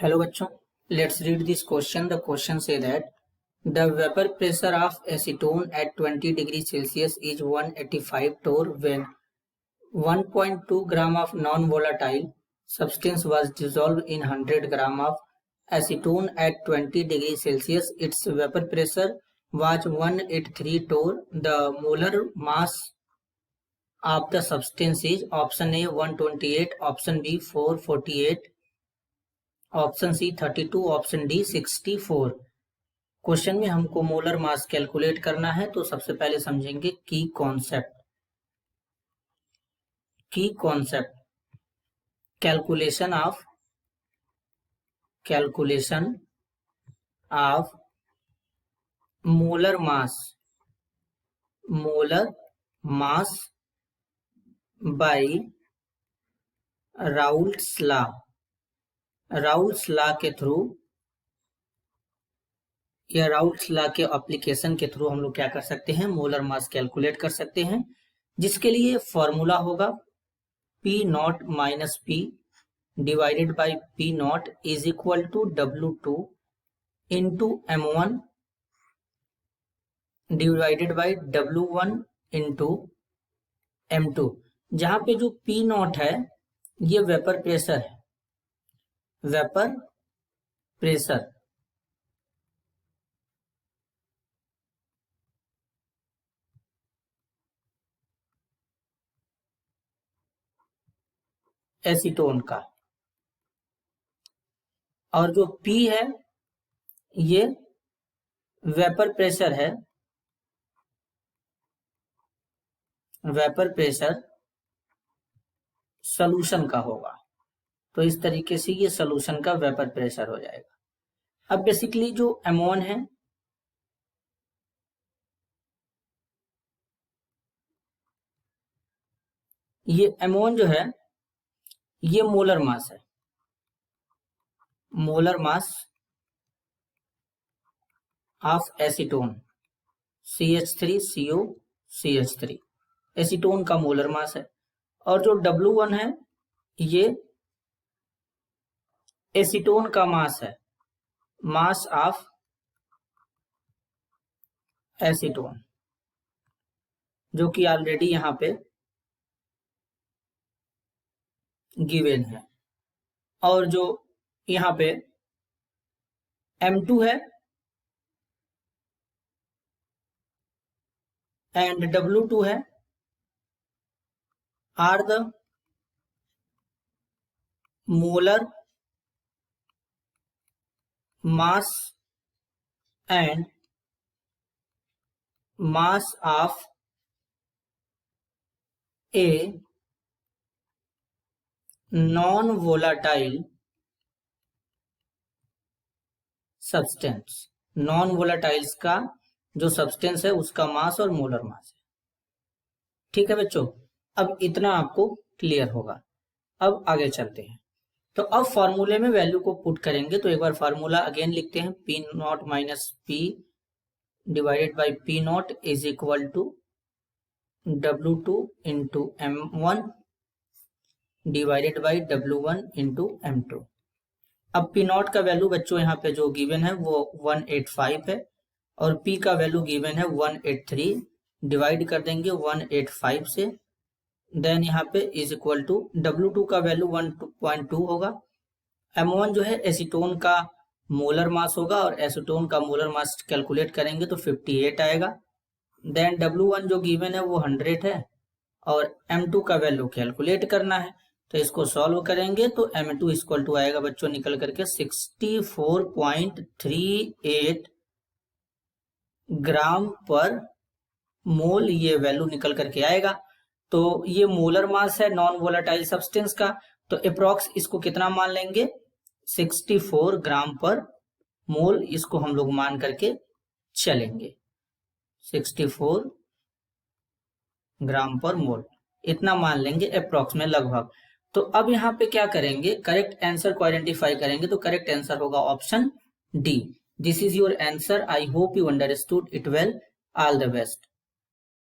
Hello बच्चों, let's read this question. The question say that the vapor pressure of acetone at 20 degrees Celsius is 185 torr when 1.2 gram of non-volatile substance was dissolved in 100 gram of acetone at 20 degrees Celsius. Its vapor pressure was 183 torr. The molar mass of the substance is option A 128, option B 448, option C 32, option D 64। Question में हमको molar mass calculate करना है, तो सबसे पहले समझेंगे की concept. Calculation of molar mass by Raoult's law के थ्रू या राउल्ट्स लॉ के एप्लीकेशन के थ्रू हम लोग क्या कर सकते हैं, मोलर मास कैलकुलेट कर सकते हैं, जिसके लिए फॉर्मूला होगा P not minus P divided by P not is equal to W2 into M1 divided by W1 into M2। जहां पे जो P नॉट है ये वेपर प्रेशर है, वेपर प्रेशर एसीटोन का, और जो P है ये वेपर प्रेशर है, वेपर प्रेशर सॉल्यूशन का होगा। तो इस तरीके से ये सॉल्यूशन का वेपर प्रेशर हो जाएगा। अब बेसिकली जो M1 है ये M1 जो है ये मोलर मास है, molar mass of acetone CH3COCH3 acetone का मोलर मास है। और जो W1 है ये एसीटोन का मास है, मास ऑफ एसीटोन, जो कि ऑलरेडी यहां पे गिवन है। और जो यहां पे M2 है एंड W2 है are the molar mass and mass of a non-volatile substance। Non volatiles का जो सब्सटेंस है उसका मास और मोलर मास है। ठीक है बच्चों, अब इतना आपको क्लियर होगा। अब आगे चलते हैं। तो अब फॉर्मूले में वैल्यू को पुट करेंगे, तो एक बार फॉर्मूला अगेन लिखते हैं। P not minus P divided by P not is equal to W2 into M1 divided by W1 into M2। अब P नॉट का वैल्यू बच्चों यहाँ पे जो गिवन है वो 185 है, और P का वैल्यू गिवन है 183, डिवाइड कर देंगे 185 से, देन यहाँ पे इज इक्वल टू W2 का वैल्यू 1.2 होगा। M1 जो है एसीटोन का मोलर मास होगा, और एसीटोन का मोलर मास कैलकुलेट करेंगे तो 58 आएगा। देन W1 जो गिवन है वो 100 है, और M2 का वैल्यू कैलकुलेट करना है, तो इसको सॉल्व करेंगे तो M2 इक्वल टू आएगा बच्चों निकल करके 64.38 ग्राम पर मोल, ये वैल्यू निकल करके आएगा। तो ये मोलर मास है नॉन वोलाटाइल सब्सटेंस का, तो अप्रॉक्स इसको कितना मान लेंगे, 64 ग्राम पर मोल, इसको हम लोग मान करके चलेंगे। 64 ग्राम पर मोल इतना मान लेंगे अप्रॉक्स में लगभग। तो अब यहाँ पे क्या करेंगे, करेक्ट आंसर को आइडेंटिफाई करेंगे, तो करेक्ट आंसर होगा option D. This is your answer. I hope you understood it well. All the best.